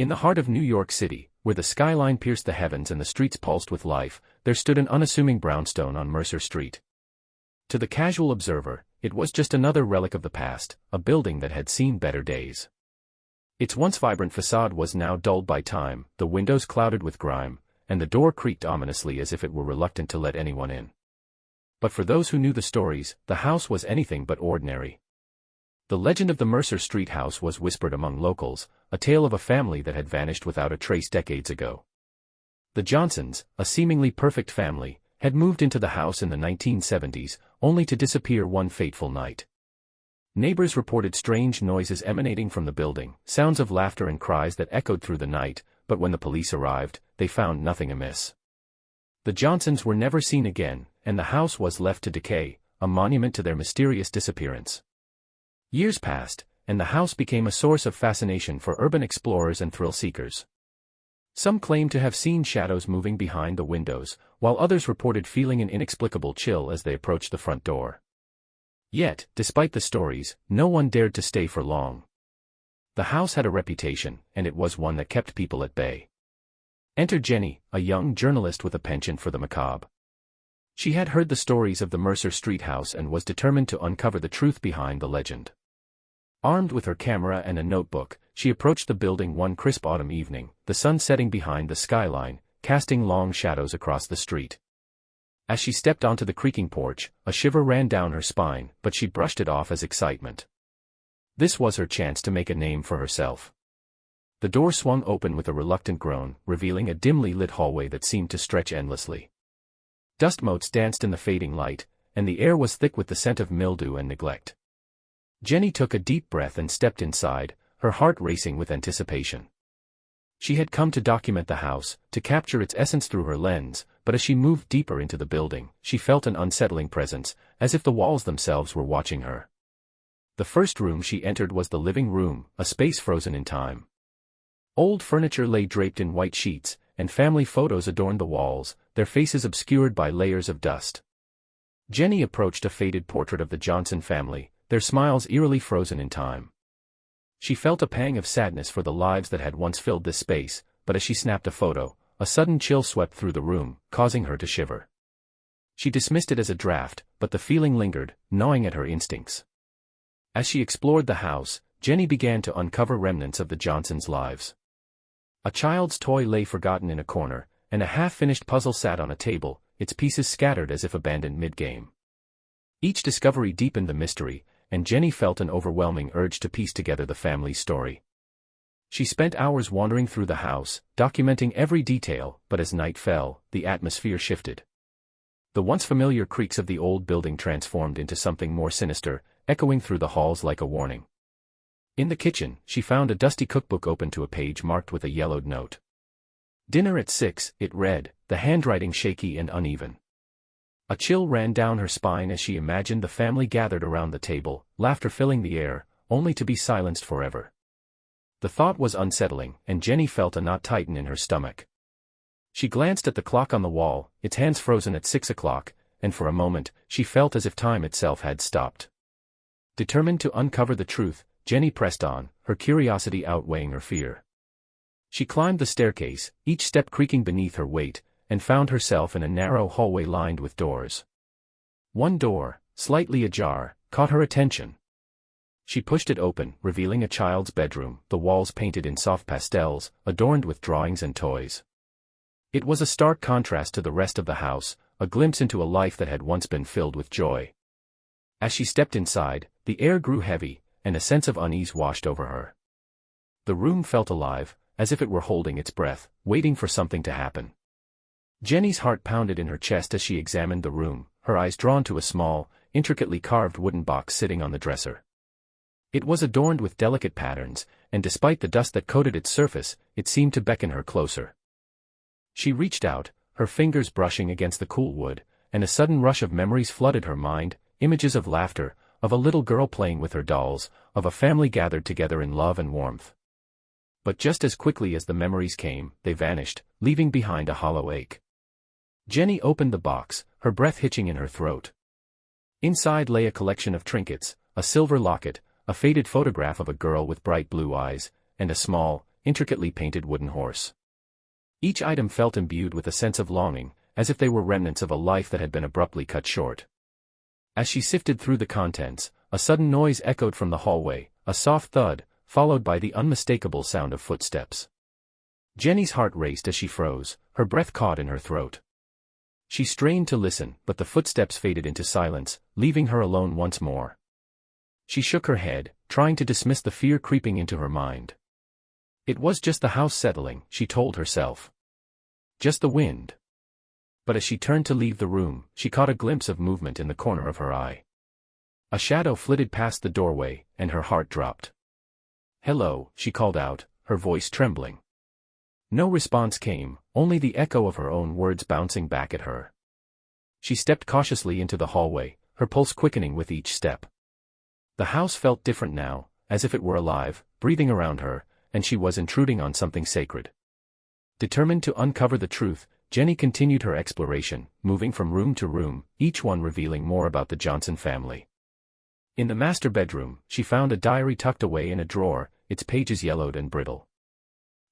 In the heart of New York City, where the skyline pierced the heavens and the streets pulsed with life, there stood an unassuming brownstone on Mercer Street. To the casual observer, it was just another relic of the past, a building that had seen better days. Its once vibrant facade was now dulled by time, the windows clouded with grime, and the door creaked ominously as if it were reluctant to let anyone in. But for those who knew the stories, the house was anything but ordinary. The legend of the Mercer Street house was whispered among locals, a tale of a family that had vanished without a trace decades ago. The Johnsons, a seemingly perfect family, had moved into the house in the 1970s, only to disappear one fateful night. Neighbors reported strange noises emanating from the building, sounds of laughter and cries that echoed through the night, but when the police arrived, they found nothing amiss. The Johnsons were never seen again, and the house was left to decay, a monument to their mysterious disappearance. Years passed, and the house became a source of fascination for urban explorers and thrill-seekers. Some claimed to have seen shadows moving behind the windows, while others reported feeling an inexplicable chill as they approached the front door. Yet, despite the stories, no one dared to stay for long. The house had a reputation, and it was one that kept people at bay. Enter Jenny, a young journalist with a penchant for the macabre. She had heard the stories of the Mercer Street house and was determined to uncover the truth behind the legend. Armed with her camera and a notebook, she approached the building one crisp autumn evening, the sun setting behind the skyline, casting long shadows across the street. As she stepped onto the creaking porch, a shiver ran down her spine, but she brushed it off as excitement. This was her chance to make a name for herself. The door swung open with a reluctant groan, revealing a dimly lit hallway that seemed to stretch endlessly. Dust motes danced in the fading light, and the air was thick with the scent of mildew and neglect. Jenny took a deep breath and stepped inside, her heart racing with anticipation. She had come to document the house, to capture its essence through her lens, but as she moved deeper into the building, she felt an unsettling presence, as if the walls themselves were watching her. The first room she entered was the living room, a space frozen in time. Old furniture lay draped in white sheets, and family photos adorned the walls, their faces obscured by layers of dust. Jenny approached a faded portrait of the Johnson family, their smiles eerily frozen in time. She felt a pang of sadness for the lives that had once filled this space, but as she snapped a photo, a sudden chill swept through the room, causing her to shiver. She dismissed it as a draft, but the feeling lingered, gnawing at her instincts. As she explored the house, Jenny began to uncover remnants of the Johnsons' lives. A child's toy lay forgotten in a corner, and a half-finished puzzle sat on a table, its pieces scattered as if abandoned mid-game. Each discovery deepened the mystery, and Jenny felt an overwhelming urge to piece together the family's story. She spent hours wandering through the house, documenting every detail, but as night fell, the atmosphere shifted. The once familiar creaks of the old building transformed into something more sinister, echoing through the halls like a warning. In the kitchen, she found a dusty cookbook open to a page marked with a yellowed note. "Dinner at 6, it read, the handwriting shaky and uneven. A chill ran down her spine as she imagined the family gathered around the table, laughter filling the air, only to be silenced forever. The thought was unsettling, and Jenny felt a knot tighten in her stomach. She glanced at the clock on the wall, its hands frozen at 6 o'clock, and for a moment, she felt as if time itself had stopped. Determined to uncover the truth, Jenny pressed on, her curiosity outweighing her fear. She climbed the staircase, each step creaking beneath her weight, and found herself in a narrow hallway lined with doors. One door, slightly ajar, caught her attention. She pushed it open, revealing a child's bedroom, the walls painted in soft pastels, adorned with drawings and toys. It was a stark contrast to the rest of the house, a glimpse into a life that had once been filled with joy. As she stepped inside, the air grew heavy, and a sense of unease washed over her. The room felt alive, as if it were holding its breath, waiting for something to happen. Jenny's heart pounded in her chest as she examined the room, her eyes drawn to a small, intricately carved wooden box sitting on the dresser. It was adorned with delicate patterns, and despite the dust that coated its surface, it seemed to beckon her closer. She reached out, her fingers brushing against the cool wood, and a sudden rush of memories flooded her mind, images of laughter, of a little girl playing with her dolls, of a family gathered together in love and warmth. But just as quickly as the memories came, they vanished, leaving behind a hollow ache. Jenny opened the box, her breath hitching in her throat. Inside lay a collection of trinkets, a silver locket, a faded photograph of a girl with bright blue eyes, and a small, intricately painted wooden horse. Each item felt imbued with a sense of longing, as if they were remnants of a life that had been abruptly cut short. As she sifted through the contents, a sudden noise echoed from the hallway, a soft thud, followed by the unmistakable sound of footsteps. Jenny's heart raced as she froze, her breath caught in her throat. She strained to listen, but the footsteps faded into silence, leaving her alone once more. She shook her head, trying to dismiss the fear creeping into her mind. It was just the house settling, she told herself. Just the wind. But as she turned to leave the room, she caught a glimpse of movement in the corner of her eye. A shadow flitted past the doorway, and her heart dropped. "Hello," she called out, her voice trembling. No response came, only the echo of her own words bouncing back at her. She stepped cautiously into the hallway, her pulse quickening with each step. The house felt different now, as if it were alive, breathing around her, and she was intruding on something sacred. Determined to uncover the truth, Jenny continued her exploration, moving from room to room, each one revealing more about the Johnson family. In the master bedroom, she found a diary tucked away in a drawer, its pages yellowed and brittle.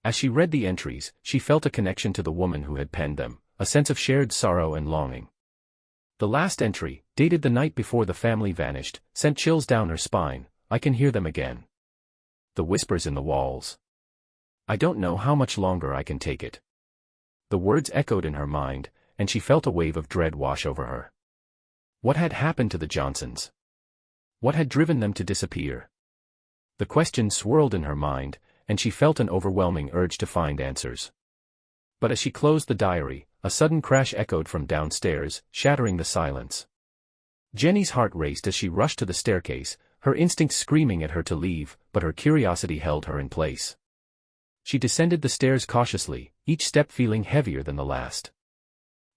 As she read the entries, she felt a connection to the woman who had penned them, a sense of shared sorrow and longing. The last entry, dated the night before the family vanished, sent chills down her spine. "I can hear them again. The whispers in the walls. I don't know how much longer I can take it." The words echoed in her mind, and she felt a wave of dread wash over her. What had happened to the Johnsons? What had driven them to disappear? The questions swirled in her mind, and she felt an overwhelming urge to find answers. But as she closed the diary, a sudden crash echoed from downstairs, shattering the silence. Jenny's heart raced as she rushed to the staircase, her instincts screaming at her to leave, but her curiosity held her in place. She descended the stairs cautiously, each step feeling heavier than the last.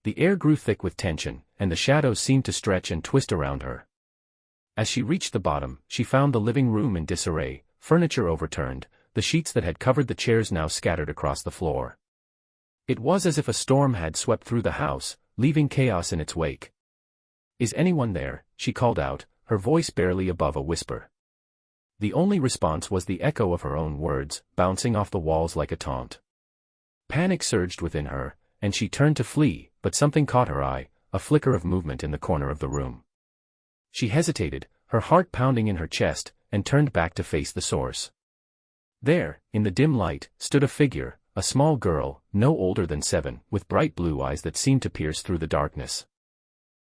The air grew thick with tension, and the shadows seemed to stretch and twist around her. As she reached the bottom, she found the living room in disarray, furniture overturned, the sheets that had covered the chairs now scattered across the floor. It was as if a storm had swept through the house, leaving chaos in its wake. "Is anyone there?" she called out, her voice barely above a whisper. The only response was the echo of her own words, bouncing off the walls like a taunt. Panic surged within her, and she turned to flee, but something caught her eye, a flicker of movement in the corner of the room. She hesitated, her heart pounding in her chest, and turned back to face the source. There, in the dim light, stood a figure, a small girl, no older than 7, with bright blue eyes that seemed to pierce through the darkness.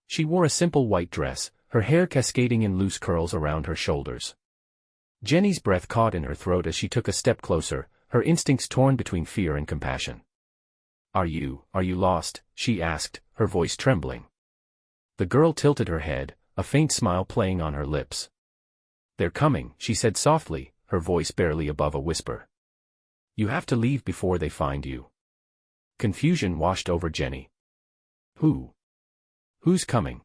She wore a simple white dress, her hair cascading in loose curls around her shoulders. Jenny's breath caught in her throat as she took a step closer, her instincts torn between fear and compassion. Are you lost?" she asked, her voice trembling. The girl tilted her head, a faint smile playing on her lips. "They're coming," she said softly, her voice barely above a whisper. "You have to leave before they find you." Confusion washed over Jenny. Who's coming?"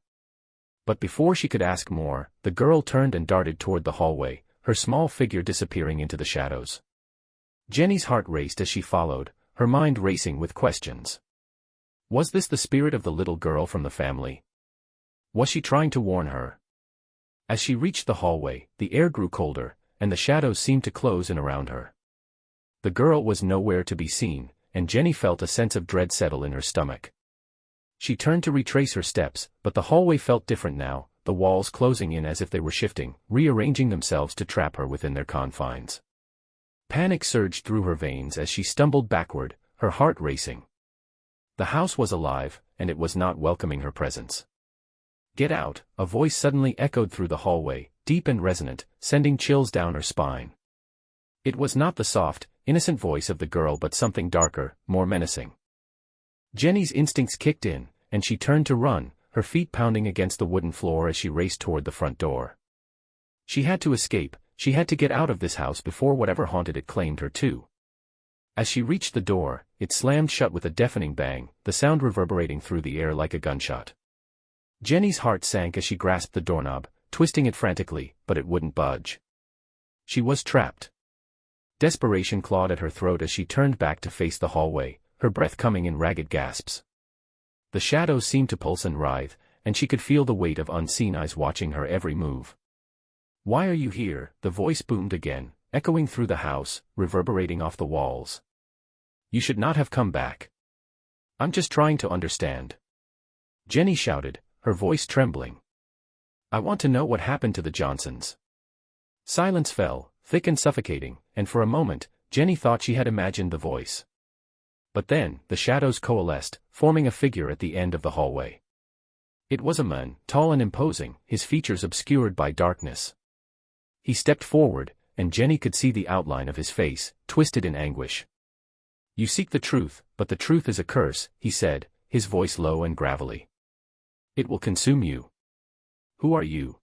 But before she could ask more, the girl turned and darted toward the hallway, her small figure disappearing into the shadows. Jenny's heart raced as she followed, her mind racing with questions. Was this the spirit of the little girl from the family? Was she trying to warn her? As she reached the hallway, the air grew colder, and the shadows seemed to close in around her. The girl was nowhere to be seen, and Jenny felt a sense of dread settle in her stomach. She turned to retrace her steps, but the hallway felt different now, the walls closing in as if they were shifting, rearranging themselves to trap her within their confines. Panic surged through her veins as she stumbled backward, her heart racing. The house was alive, and it was not welcoming her presence. "Get out," a voice suddenly echoed through the hallway, deep and resonant, sending chills down her spine. It was not the soft, innocent voice of the girl but something darker, more menacing. Jenny's instincts kicked in, and she turned to run, her feet pounding against the wooden floor as she raced toward the front door. She had to escape, she had to get out of this house before whatever haunted it claimed her too. As she reached the door, it slammed shut with a deafening bang, the sound reverberating through the air like a gunshot. Jenny's heart sank as she grasped the doorknob, twisting it frantically, but it wouldn't budge. She was trapped. Desperation clawed at her throat as she turned back to face the hallway, her breath coming in ragged gasps. The shadows seemed to pulse and writhe, and she could feel the weight of unseen eyes watching her every move. "Why are you here?" the voice boomed again, echoing through the house, reverberating off the walls. You should not have come back. I'm just trying to understand. Jenny shouted, her voice trembling. I want to know what happened to the Johnsons. Silence fell, thick and suffocating, and for a moment, Jenny thought she had imagined the voice. But then, the shadows coalesced, forming a figure at the end of the hallway. It was a man, tall and imposing, his features obscured by darkness. He stepped forward, and Jenny could see the outline of his face, twisted in anguish. You seek the truth, but the truth is a curse, he said, his voice low and gravelly. It will consume you. Who are you?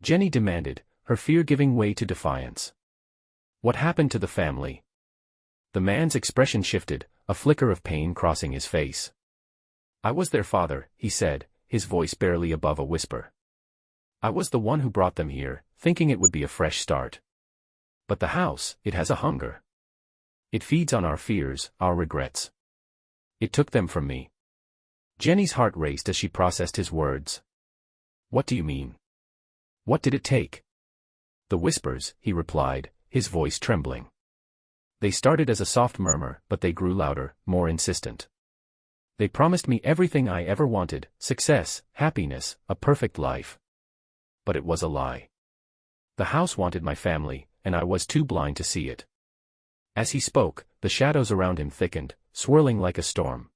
Jenny demanded, her fear giving way to defiance. What happened to the family? The man's expression shifted, a flicker of pain crossing his face. I was their father, he said, his voice barely above a whisper. I was the one who brought them here, thinking it would be a fresh start. But the house, it has a hunger. It feeds on our fears, our regrets. It took them from me. Jenny's heart raced as she processed his words. What do you mean? What did it take? The whispers, he replied, his voice trembling. They started as a soft murmur, but they grew louder, more insistent. They promised me everything I ever wanted, success, happiness, a perfect life. But it was a lie. The house wanted my family, and I was too blind to see it. As he spoke, the shadows around him thickened, swirling like a storm.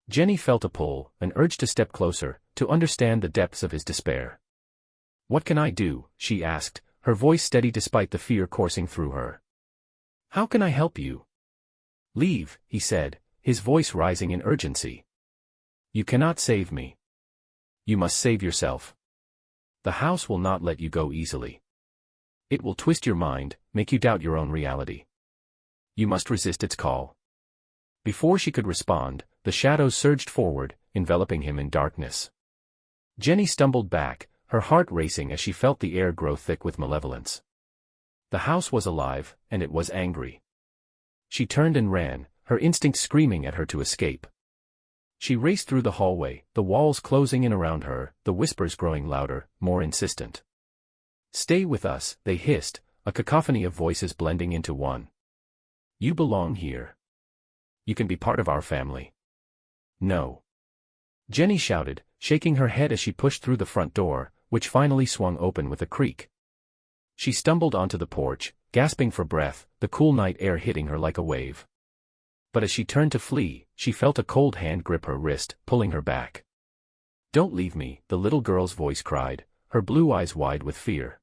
Jenny felt a pull, an urge to step closer, to understand the depths of his despair. What can I do? She asked, her voice steady despite the fear coursing through her. How can I help you? Leave, he said, his voice rising in urgency. You cannot save me. You must save yourself. The house will not let you go easily. It will twist your mind, make you doubt your own reality. You must resist its call. Before she could respond, the shadows surged forward, enveloping him in darkness. Jenny stumbled back, her heart racing as she felt the air grow thick with malevolence. The house was alive, and it was angry. She turned and ran, her instinct screaming at her to escape. She raced through the hallway, the walls closing in around her, the whispers growing louder, more insistent. Stay with us, they hissed, a cacophony of voices blending into one. You belong here. You can be part of our family. No. Jenny shouted, shaking her head as she pushed through the front door, which finally swung open with a creak. She stumbled onto the porch, gasping for breath, the cool night air hitting her like a wave. But as she turned to flee, she felt a cold hand grip her wrist, pulling her back. Don't leave me, the little girl's voice cried, her blue eyes wide with fear.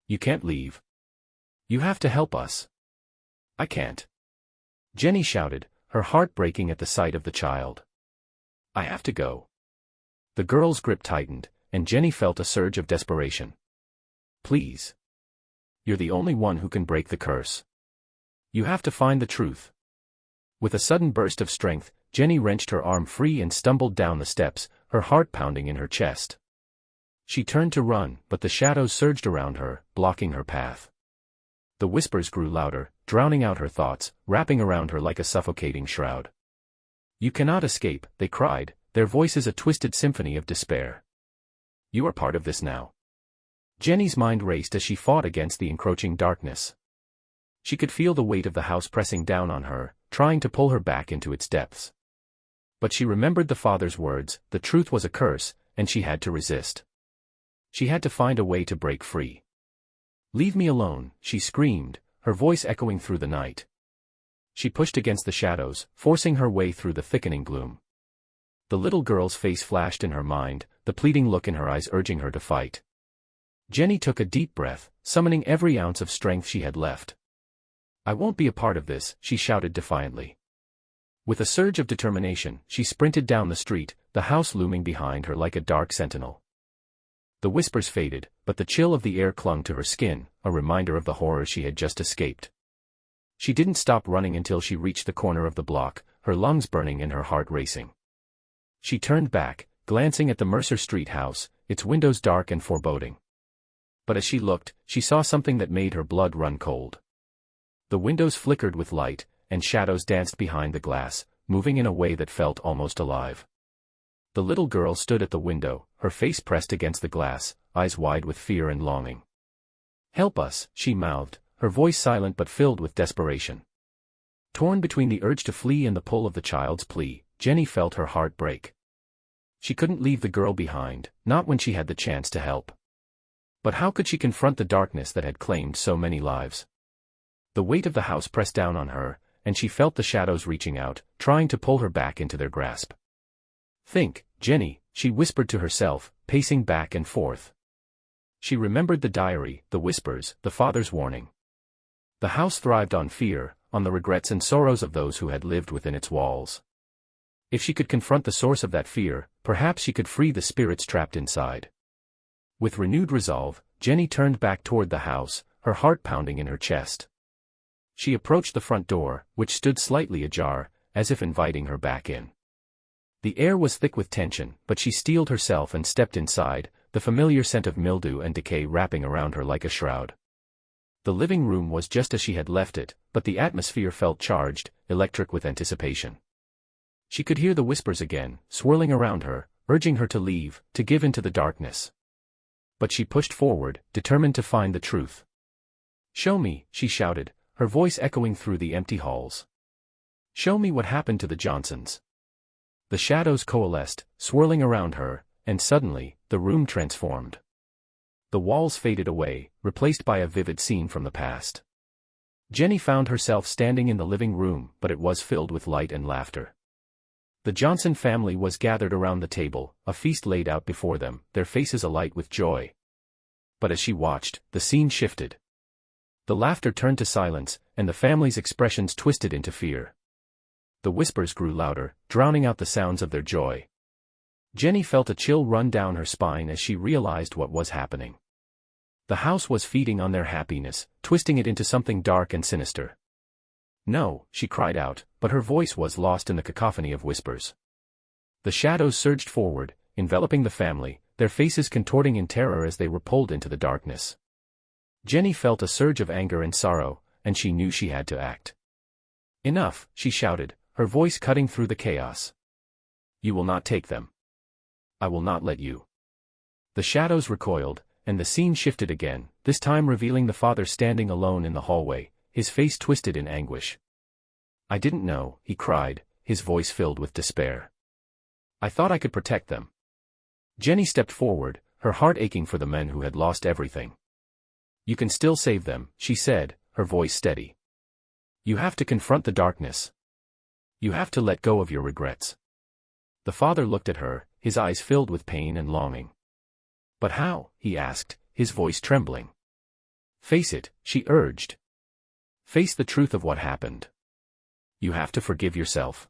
You can't leave. You have to help us. I can't. Jenny shouted, her heart breaking at the sight of the child. I have to go. The girl's grip tightened, and Jenny felt a surge of desperation. Please. You're the only one who can break the curse. You have to find the truth. With a sudden burst of strength, Jenny wrenched her arm free and stumbled down the steps, her heart pounding in her chest. She turned to run, but the shadows surged around her, blocking her path. The whispers grew louder, drowning out her thoughts, wrapping around her like a suffocating shroud. You cannot escape, they cried, their voices a twisted symphony of despair. You are part of this now. Jenny's mind raced as she fought against the encroaching darkness. She could feel the weight of the house pressing down on her, trying to pull her back into its depths. But she remembered the father's words, the truth was a curse, and she had to resist. She had to find a way to break free. Leave me alone, she screamed, her voice echoing through the night. She pushed against the shadows, forcing her way through the thickening gloom. The little girl's face flashed in her mind, the pleading look in her eyes urging her to fight. Jenny took a deep breath, summoning every ounce of strength she had left. I won't be a part of this, she shouted defiantly. With a surge of determination, she sprinted down the street, the house looming behind her like a dark sentinel. The whispers faded, but the chill of the air clung to her skin, a reminder of the horror she had just escaped. She didn't stop running until she reached the corner of the block, her lungs burning and her heart racing. She turned back, glancing at the Mercer Street house, its windows dark and foreboding. But as she looked, she saw something that made her blood run cold. The windows flickered with light, and shadows danced behind the glass, moving in a way that felt almost alive. The little girl stood at the window, her face pressed against the glass, eyes wide with fear and longing. Help us, she mouthed, her voice silent but filled with desperation. Torn between the urge to flee and the pull of the child's plea, Jenny felt her heart break. She couldn't leave the girl behind, not when she had the chance to help. But how could she confront the darkness that had claimed so many lives? The weight of the house pressed down on her, and she felt the shadows reaching out, trying to pull her back into their grasp. "Think, Jenny," she whispered to herself, pacing back and forth. She remembered the diary, the whispers, the father's warning. The house thrived on fear, on the regrets and sorrows of those who had lived within its walls. If she could confront the source of that fear, perhaps she could free the spirits trapped inside. With renewed resolve, Jenny turned back toward the house, her heart pounding in her chest. She approached the front door, which stood slightly ajar, as if inviting her back in. The air was thick with tension, but she steeled herself and stepped inside, the familiar scent of mildew and decay wrapping around her like a shroud. The living room was just as she had left it, but the atmosphere felt charged, electric with anticipation. She could hear the whispers again, swirling around her, urging her to leave, to give into the darkness. But she pushed forward, determined to find the truth. "Show me," she shouted, her voice echoing through the empty halls. "Show me what happened to the Johnsons." The shadows coalesced, swirling around her, and suddenly, the room transformed. The walls faded away, replaced by a vivid scene from the past. Jenny found herself standing in the living room, but it was filled with light and laughter. The Johnson family was gathered around the table, a feast laid out before them, their faces alight with joy. But as she watched, the scene shifted. The laughter turned to silence, and the family's expressions twisted into fear. The whispers grew louder, drowning out the sounds of their joy. Jenny felt a chill run down her spine as she realized what was happening. The house was feeding on their happiness, twisting it into something dark and sinister. "No," she cried out, but her voice was lost in the cacophony of whispers. The shadows surged forward, enveloping the family, their faces contorting in terror as they were pulled into the darkness. Jenny felt a surge of anger and sorrow, and she knew she had to act. "Enough," she shouted, her voice cutting through the chaos. "You will not take them. I will not let you." The shadows recoiled, and the scene shifted again, this time revealing the father standing alone in the hallway, his face twisted in anguish. "I didn't know," he cried, his voice filled with despair. "I thought I could protect them." Jenny stepped forward, her heart aching for the men who had lost everything. "You can still save them," she said, her voice steady. "You have to confront the darkness. You have to let go of your regrets." The father looked at her, his eyes filled with pain and longing. "But how?" he asked, his voice trembling. "Face it," she urged. "Face the truth of what happened. You have to forgive yourself."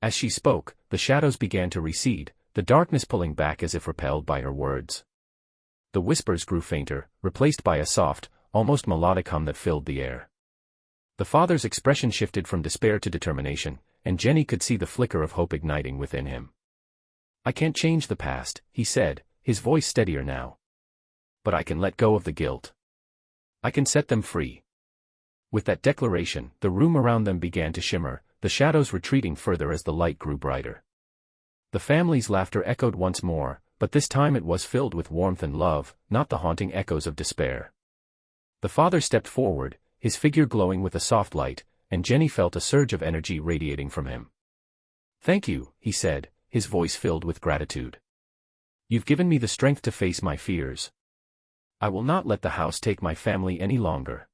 As she spoke, the shadows began to recede, the darkness pulling back as if repelled by her words. The whispers grew fainter, replaced by a soft, almost melodic hum that filled the air. The father's expression shifted from despair to determination, and Jenny could see the flicker of hope igniting within him. "I can't change the past," he said, his voice steadier now. "But I can let go of the guilt. I can set them free." With that declaration, the room around them began to shimmer, the shadows retreating further as the light grew brighter. The family's laughter echoed once more, but this time it was filled with warmth and love, not the haunting echoes of despair. The father stepped forward, his figure glowing with a soft light, and Jenny felt a surge of energy radiating from him. "Thank you," he said, his voice filled with gratitude. "You've given me the strength to face my fears. I will not let the house take my family any longer."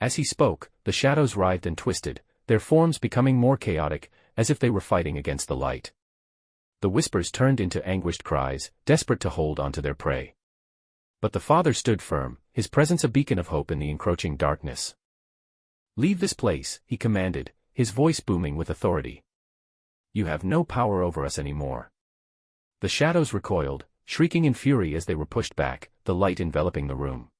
As he spoke, the shadows writhed and twisted, their forms becoming more chaotic, as if they were fighting against the light. The whispers turned into anguished cries, desperate to hold onto their prey. But the father stood firm, his presence a beacon of hope in the encroaching darkness. "Leave this place," he commanded, his voice booming with authority. "You have no power over us anymore." The shadows recoiled, shrieking in fury as they were pushed back, the light enveloping the room.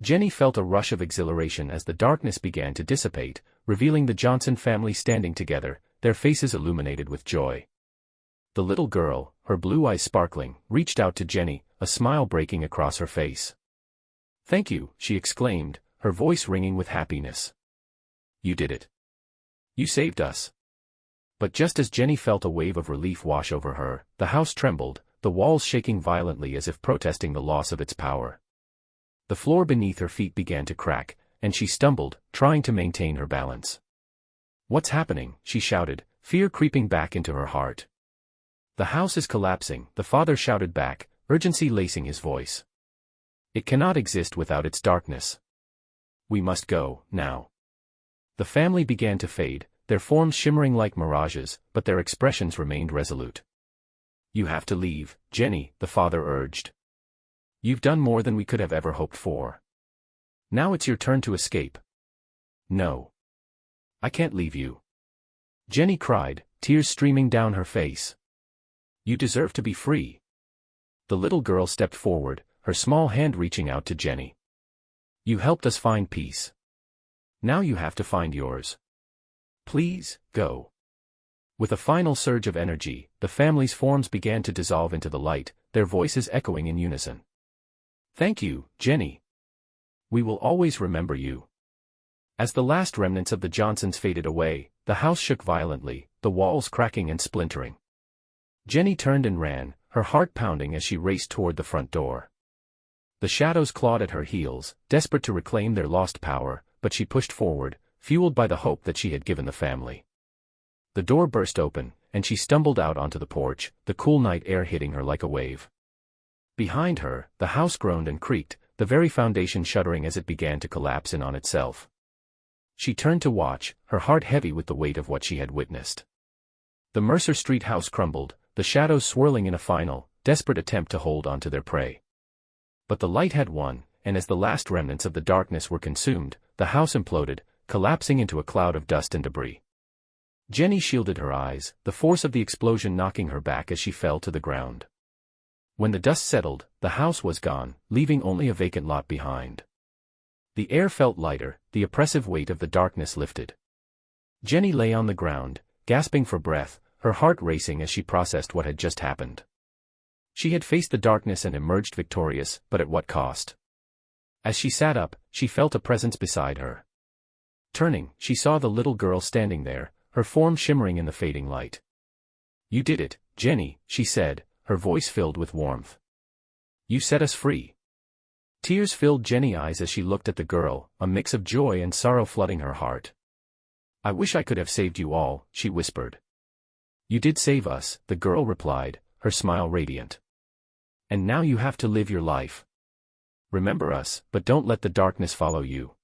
Jenny felt a rush of exhilaration as the darkness began to dissipate, revealing the Johnson family standing together, their faces illuminated with joy. The little girl, her blue eyes sparkling, reached out to Jenny, a smile breaking across her face. "Thank you," she exclaimed, her voice ringing with happiness. "You did it. You saved us." But just as Jenny felt a wave of relief wash over her, the house trembled, the walls shaking violently as if protesting the loss of its power. The floor beneath her feet began to crack, and she stumbled, trying to maintain her balance. "What's happening?" she shouted, fear creeping back into her heart. "The house is collapsing," the father shouted back, urgency lacing his voice. "It cannot exist without its darkness. We must go, now." The family began to fade, their forms shimmering like mirages, but their expressions remained resolute. "You have to leave, Jenny," the father urged. "You've done more than we could have ever hoped for. Now it's your turn to escape." "No. I can't leave you," Jenny cried, tears streaming down her face. "You deserve to be free." The little girl stepped forward, her small hand reaching out to Jenny. "You helped us find peace. Now you have to find yours. Please, go." With a final surge of energy, the family's forms began to dissolve into the light, their voices echoing in unison. "Thank you, Jenny. We will always remember you." As the last remnants of the Johnsons faded away, the house shook violently, the walls cracking and splintering. Jenny turned and ran, her heart pounding as she raced toward the front door. The shadows clawed at her heels, desperate to reclaim their lost power, but she pushed forward, fueled by the hope that she had given the family. The door burst open, and she stumbled out onto the porch, the cool night air hitting her like a wave. Behind her, the house groaned and creaked, the very foundation shuddering as it began to collapse in on itself. She turned to watch, her heart heavy with the weight of what she had witnessed. The Mercer Street house crumbled, the shadows swirling in a final, desperate attempt to hold on to their prey. But the light had won, and as the last remnants of the darkness were consumed, the house imploded, collapsing into a cloud of dust and debris. Jenny shielded her eyes, the force of the explosion knocking her back as she fell to the ground. When the dust settled, the house was gone, leaving only a vacant lot behind. The air felt lighter, the oppressive weight of the darkness lifted. Jenny lay on the ground, gasping for breath, her heart racing as she processed what had just happened. She had faced the darkness and emerged victorious, but at what cost? As she sat up, she felt a presence beside her. Turning, she saw the little girl standing there, her form shimmering in the fading light. "You did it, Jenny," she said, her voice filled with warmth. "You set us free." Tears filled Jenny's eyes as she looked at the girl, a mix of joy and sorrow flooding her heart. "I wish I could have saved you all," she whispered. "You did save us," the girl replied, her smile radiant. "And now you have to live your life. Remember us, but don't let the darkness follow you."